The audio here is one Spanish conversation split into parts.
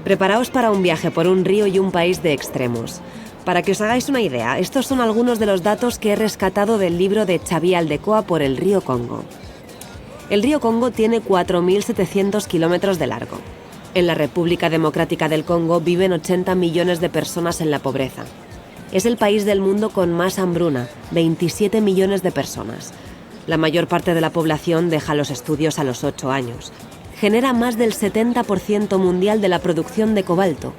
Preparaos para un viaje por un río y un país de extremos. Para que os hagáis una idea, estos son algunos de los datos que he rescatado del libro de Xavier Aldecoa por el río Congo. El río Congo tiene 4.700 kilómetros de largo. En la República Democrática del Congo viven 80 millones de personas en la pobreza. Es el país del mundo con más hambruna, 27 millones de personas. La mayor parte de la población deja los estudios a los 8 años. Genera más del 70% mundial de la producción de cobalto.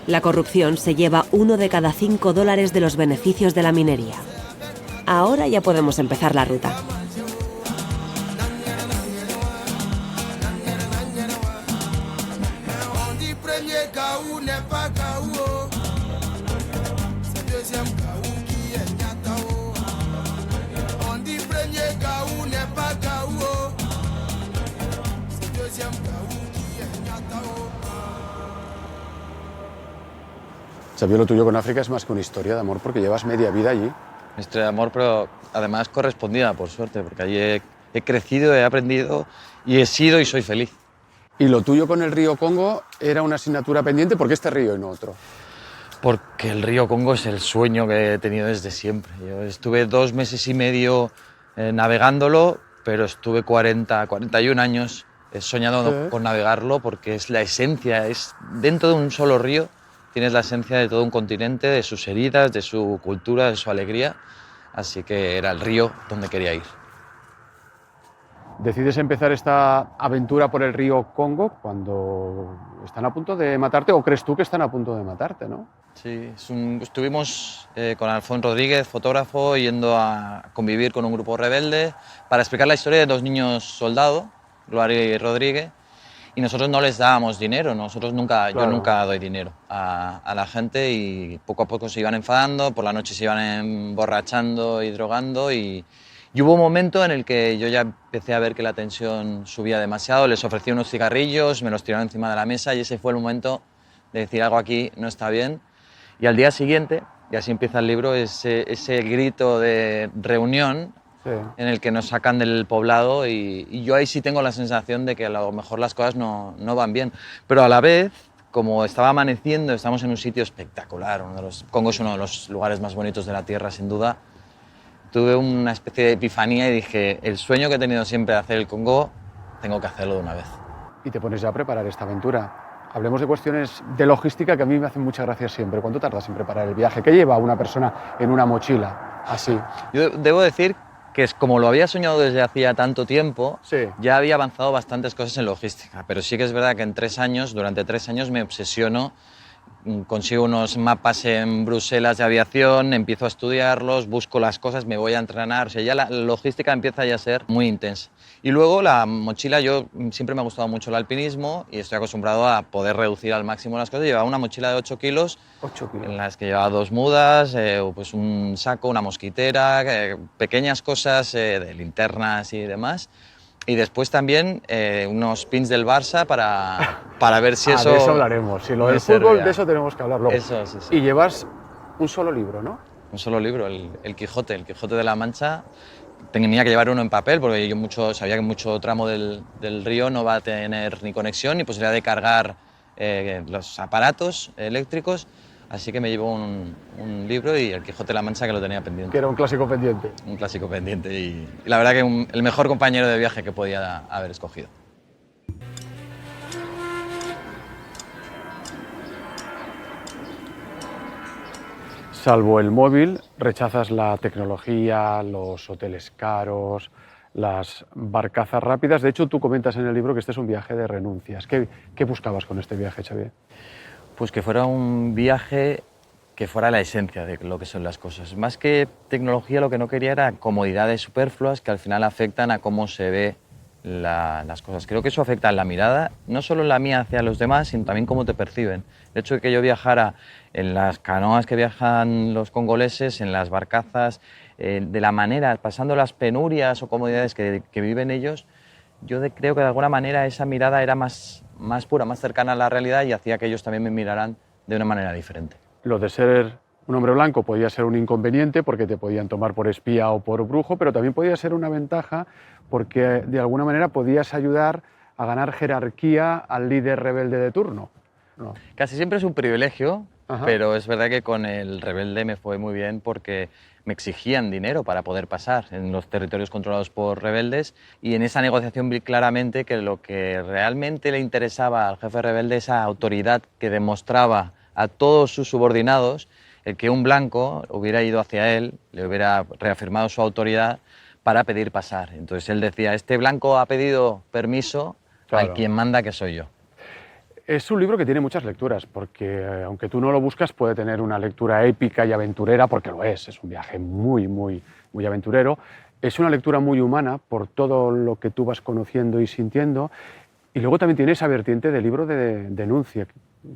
La corrupción se lleva 1 de cada 5 dólares de los beneficios de la minería. Ahora ya podemos empezar la ruta. Xavier, lo tuyo con África es más que una historia de amor porque llevas media vida allí. Una historia de amor, pero además correspondida, por suerte, porque allí he crecido, he aprendido y he sido y soy feliz. Y lo tuyo con el río Congo era una asignatura pendiente, ¿por qué este río y no otro? Porque el río Congo es el sueño que he tenido desde siempre. Yo estuve 2 meses y medio navegándolo, pero estuve 41 años soñando con navegarlo porque es la esencia, es dentro de un solo río tienes la esencia de todo un continente, de sus heridas, de su cultura, de su alegría, así que era el río donde quería ir. Decides empezar esta aventura por el río Congo cuando están a punto de matarte, o crees tú que están a punto de matarte, ¿no? Sí, estuvimos con Alfonso Rodríguez, fotógrafo, yendo a convivir con un grupo rebelde para explicar la historia de 2 niños soldados, Gloria y Rodríguez, y nosotros no les dábamos dinero, yo nunca doy dinero a la gente y poco a poco se iban enfadando, por la noche se iban emborrachando y drogando y hubo un momento en el que yo ya empecé a ver que la tensión subía demasiado, les ofrecí unos cigarrillos, me los tiraron encima de la mesa y ese fue el momento de decir algo aquí no está bien. Y al día siguiente, y así empieza el libro, ese grito de reunión en el que nos sacan del poblado y yo ahí sí tengo la sensación de que a lo mejor las cosas no van bien. Pero a la vez, como estaba amaneciendo, estamos en un sitio espectacular, Congo es uno de los lugares más bonitos de la Tierra, sin duda. Tuve una especie de epifanía y dije, el sueño que he tenido siempre de hacer el Congo, tengo que hacerlo de una vez. Y te pones ya a preparar esta aventura. Hablemos de cuestiones de logística que a mí me hacen mucha gracia siempre. ¿Cuánto tardas en preparar el viaje? ¿Qué lleva una persona en una mochila así? Yo debo decir que es como lo había soñado desde hacía tanto tiempo, ya había avanzado bastantes cosas en logística, pero sí que es verdad que durante 3 años me obsesiono, consigo unos mapas en Bruselas de aviación, empiezo a estudiarlos, busco las cosas, me voy a entrenar, o sea, ya la logística empieza ya a ser muy intensa. Y luego la mochila, yo siempre me ha gustado mucho el alpinismo y estoy acostumbrado a poder reducir al máximo las cosas. Llevaba una mochila de 8 kilos, en las que llevaba 2 mudas, pues un saco, una mosquitera, pequeñas cosas de linternas y demás. Y después también unos pins del Barça para ver si eso... De eso hablaremos. Si lo del fútbol, de eso tenemos que hablar luego. Eso, sí. Y llevas un solo libro, ¿no? Un solo libro, el Quijote de la Mancha. Tenía que llevar uno en papel porque yo sabía que mucho tramo del río no va a tener ni conexión ni posibilidad de cargar los aparatos eléctricos. Así que me llevo un libro y el Quijote de la Mancha que lo tenía pendiente. Que era un clásico pendiente. Un clásico pendiente y la verdad que el mejor compañero de viaje que podía haber escogido. Salvo el móvil, rechazas la tecnología, los hoteles caros, las barcazas rápidas. De hecho, tú comentas en el libro que este es un viaje de renuncias. ¿Qué buscabas con este viaje, Xavier? Pues que fuera un viaje que fuera la esencia de lo que son las cosas. Más que tecnología, lo que no quería era comodidades superfluas que al final afectan a cómo se ve las cosas. Creo que eso afecta en la mirada, no solo en la mía hacia los demás, sino también cómo te perciben. El hecho de que yo viajara en las canoas que viajan los congoleses, en las barcazas, de la manera, pasando las penurias o comodidades que viven ellos, yo creo que de alguna manera esa mirada era más pura, más cercana a la realidad y hacía que ellos también me miraran de una manera diferente. Lo de ser un hombre blanco podía ser un inconveniente porque te podían tomar por espía o por brujo, pero también podía ser una ventaja porque de alguna manera podías ayudar a ganar jerarquía al líder rebelde de turno. No. Casi siempre es un privilegio, Ajá. pero es verdad que con el Rebelde me fue muy bien porque me exigían dinero para poder pasar en los territorios controlados por rebeldes, y en esa negociación vi claramente que lo que realmente le interesaba al jefe rebelde, esa autoridad que demostraba a todos sus subordinados, el que un blanco hubiera ido hacia él, le hubiera reafirmado su autoridad para pedir pasar. Entonces él decía, este blanco ha pedido permiso Claro. al quien manda, que soy yo. Es un libro que tiene muchas lecturas, porque aunque tú no lo buscas, puede tener una lectura épica y aventurera, porque lo es un viaje muy, muy, muy aventurero. Es una lectura muy humana por todo lo que tú vas conociendo y sintiendo, y luego también tiene esa vertiente del libro de denuncia.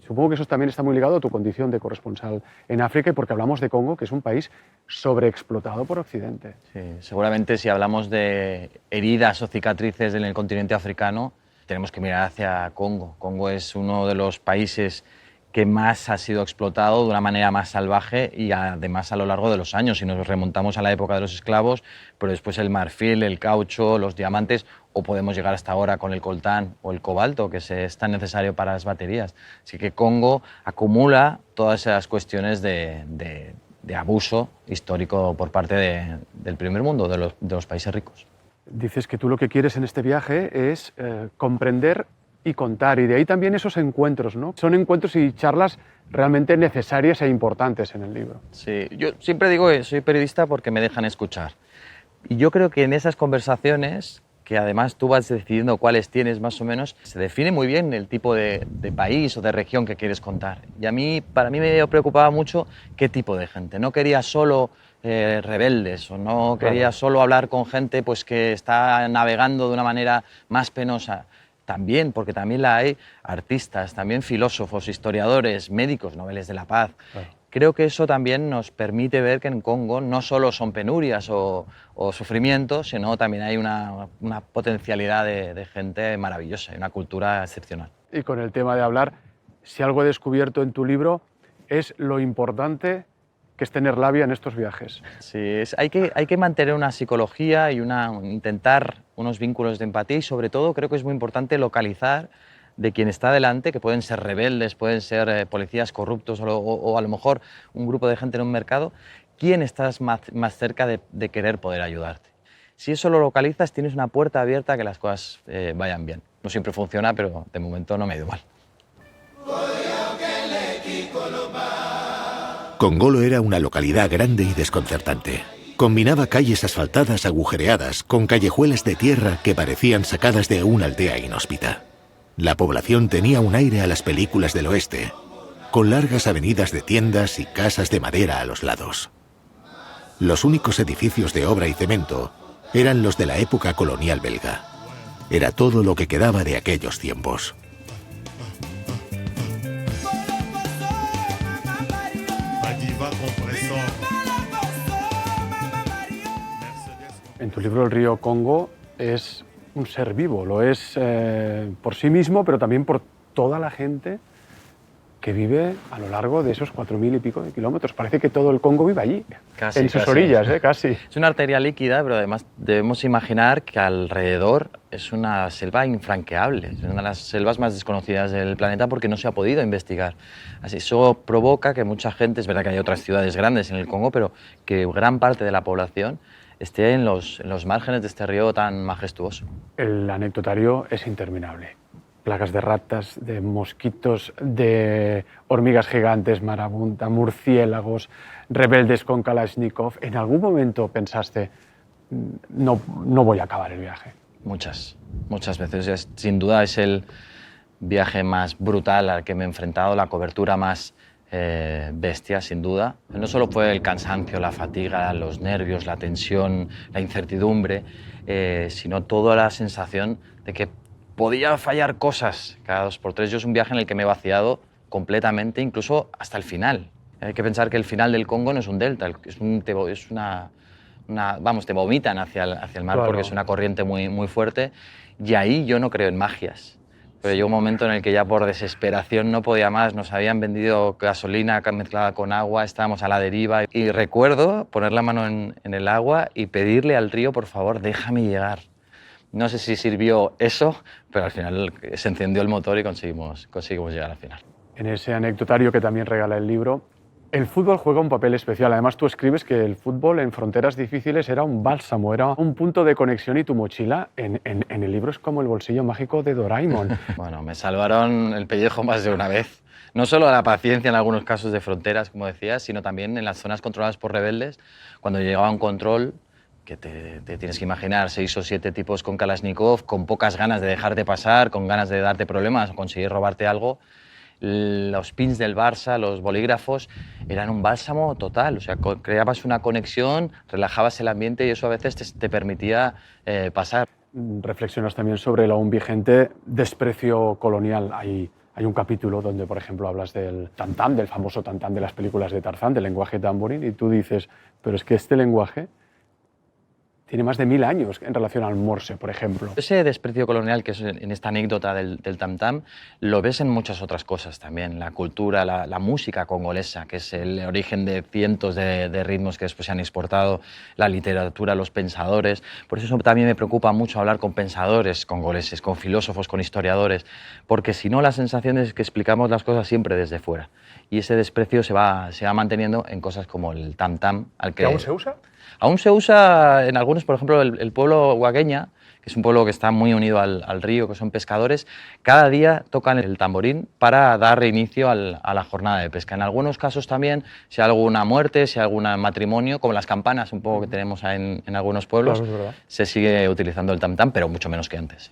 Supongo que eso también está muy ligado a tu condición de corresponsal en África, y porque hablamos de Congo, que es un país sobreexplotado por Occidente. Sí, seguramente si hablamos de heridas o cicatrices en el continente africano, tenemos que mirar hacia Congo. Congo es uno de los países que más ha sido explotado de una manera más salvaje, y además a lo largo de los años. Si nos remontamos a la época de los esclavos, pero después el marfil, el caucho, los diamantes, o podemos llegar hasta ahora con el coltán o el cobalto, que es tan necesario para las baterías. Así que Congo acumula todas esas cuestiones de abuso histórico por parte del primer mundo, de los países ricos. Dices que tú lo que quieres en este viaje es comprender y contar, y de ahí también esos encuentros, ¿no? Son encuentros y charlas realmente necesarias e importantes en el libro. Sí, yo siempre digo que soy periodista porque me dejan escuchar. Y yo creo que en esas conversaciones, que además tú vas decidiendo cuáles tienes más o menos, se define muy bien el tipo de país o de región que quieres contar. Y para mí me preocupaba mucho qué tipo de gente. No quería solo rebeldes, o no quería solo hablar con gente pues, que está navegando de una manera más penosa. También, porque también la hay, artistas, también filósofos, historiadores, médicos, noveles de la paz. Claro. Creo que eso también nos permite ver que en Congo no solo son penurias o sufrimientos, sino también hay una potencialidad de gente maravillosa y una cultura excepcional. Y con el tema de hablar, si algo he descubierto en tu libro es lo importante que es tener labia en estos viajes. Sí, hay que mantener una psicología y intentar unos vínculos de empatía, y sobre todo creo que es muy importante localizar de quien está delante, que pueden ser rebeldes, pueden ser policías corruptos o a lo mejor un grupo de gente en un mercado, quién estás más cerca de querer poder ayudarte. Si eso lo localizas, tienes una puerta abierta a que las cosas vayan bien. No siempre funciona, pero de momento no me ha ido mal. Congolo era una localidad grande y desconcertante. Combinaba calles asfaltadas agujereadas con callejuelas de tierra que parecían sacadas de una aldea inhóspita. La población tenía un aire a las películas del oeste, con largas avenidas de tiendas y casas de madera a los lados. Los únicos edificios de obra y cemento eran los de la época colonial belga. Era todo lo que quedaba de aquellos tiempos. En tu libro El río Congo es un ser vivo, lo es por sí mismo, pero también por toda la gente que vive a lo largo de esos 4.000 y pico de kilómetros. Parece que todo el Congo vive allí, Casi, en sus casi. orillas, casi. Es una arteria líquida, pero además debemos imaginar que alrededor es una selva infranqueable, es una de las selvas más desconocidas del planeta porque no se ha podido investigar. Así, eso provoca que mucha gente, es verdad que hay otras ciudades grandes en el Congo, pero que gran parte de la población esté en los márgenes de este río tan majestuoso. El anecdotario es interminable. Plagas de ratas, de mosquitos, de hormigas gigantes, marabunta, murciélagos, rebeldes con Kalashnikov. ¿En algún momento pensaste, no voy a acabar el viaje? Muchas veces. Sin duda es el viaje más brutal al que me he enfrentado, la cobertura más bestia, sin duda. No solo fue el cansancio, la fatiga, los nervios, la tensión, la incertidumbre, sino toda la sensación de que podía fallar cosas cada 2 por 3. Yo es un viaje en el que me he vaciado completamente, incluso hasta el final. Hay que pensar que el final del Congo no es un delta, te vomitan hacia el mar, Claro. porque es una corriente muy, muy fuerte, y ahí yo no creo en magias. Pero llegó un momento en el que ya por desesperación no podía más, nos habían vendido gasolina mezclada con agua, estábamos a la deriva, y recuerdo poner la mano en el agua y pedirle al río, por favor, déjame llegar. No sé si sirvió eso, pero al final se encendió el motor y conseguimos llegar al final. en ese anecdotario que también regala el libro, el fútbol juega un papel especial. Además, tú escribes que el fútbol en fronteras difíciles era un bálsamo, era un punto de conexión, y tu mochila en el libro es como el bolsillo mágico de Doraemon. Bueno, me salvaron el pellejo más de una vez. No solo la paciencia en algunos casos de fronteras, como decías, sino también en las zonas controladas por rebeldes, cuando llegaba un control, que te tienes que imaginar 6 o 7 tipos con Kalashnikov, con pocas ganas de dejarte pasar, con ganas de darte problemas o conseguir robarte algo. Los pins del Barça, los bolígrafos, eran un bálsamo total. O sea, creabas una conexión, relajabas el ambiente y eso a veces te permitía pasar. Reflexionas también sobre el aún vigente desprecio colonial. Hay un capítulo donde, por ejemplo, hablas del tam-tam, del famoso tam-tam de las películas de Tarzán, del lenguaje tamborín, y tú dices, pero es que este lenguaje tiene más de 1000 años en relación al morse, por ejemplo. Ese desprecio colonial que es en esta anécdota del tam-tam lo ves en muchas otras cosas también. La cultura, la música congolesa, que es el origen de cientos de ritmos que después se han exportado, la literatura, los pensadores. Por eso también me preocupa mucho hablar con pensadores congoleses, con filósofos, con historiadores, porque si no la sensación es que explicamos las cosas siempre desde fuera. Y ese desprecio se va manteniendo en cosas como el tam-tam. ¿Que aún se usa? Aún se usa en algunos, por ejemplo, el pueblo Huagueña, que es un pueblo que está muy unido al río, que son pescadores, cada día tocan el tamborín para dar inicio a la jornada de pesca. En algunos casos también, si hay alguna muerte, si hay algún matrimonio, como las campanas un poco que tenemos en algunos pueblos, Claro, se sigue utilizando el tam-tam, pero mucho menos que antes.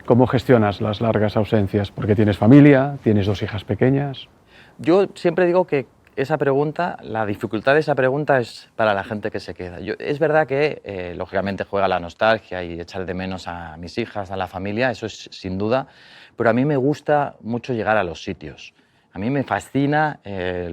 ¿Cómo gestionas las largas ausencias? Porque tienes familia, tienes 2 hijas pequeñas. Yo siempre digo que esa pregunta, la dificultad de esa pregunta es para la gente que se queda. Es verdad que, lógicamente, juega la nostalgia y echar de menos a mis hijas, a la familia, eso es sin duda, pero a mí me gusta mucho llegar a los sitios. A mí me fascina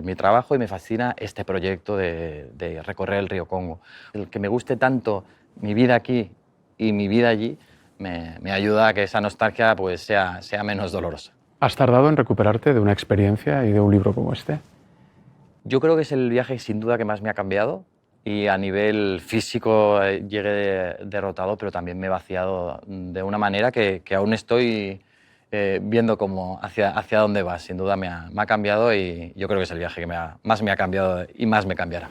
mi trabajo y me fascina este proyecto de recorrer el río Congo. El que me guste tanto mi vida aquí y mi vida allí me ayuda a que esa nostalgia pues, sea menos dolorosa. ¿Has tardado en recuperarte de una experiencia y de un libro como este? Yo creo que es el viaje sin duda que más me ha cambiado y a nivel físico llegué derrotado, pero también me he vaciado de una manera que aún estoy viendo cómo hacia dónde va. Sin duda me ha cambiado y yo creo que es el viaje que más me ha cambiado y más me cambiará.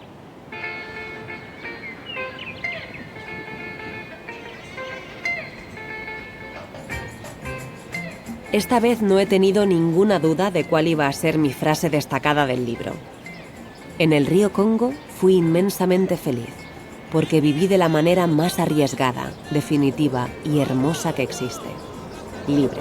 Esta vez no he tenido ninguna duda de cuál iba a ser mi frase destacada del libro. En el río Congo fui inmensamente feliz, porque viví de la manera más arriesgada, definitiva y hermosa que existe. Libre.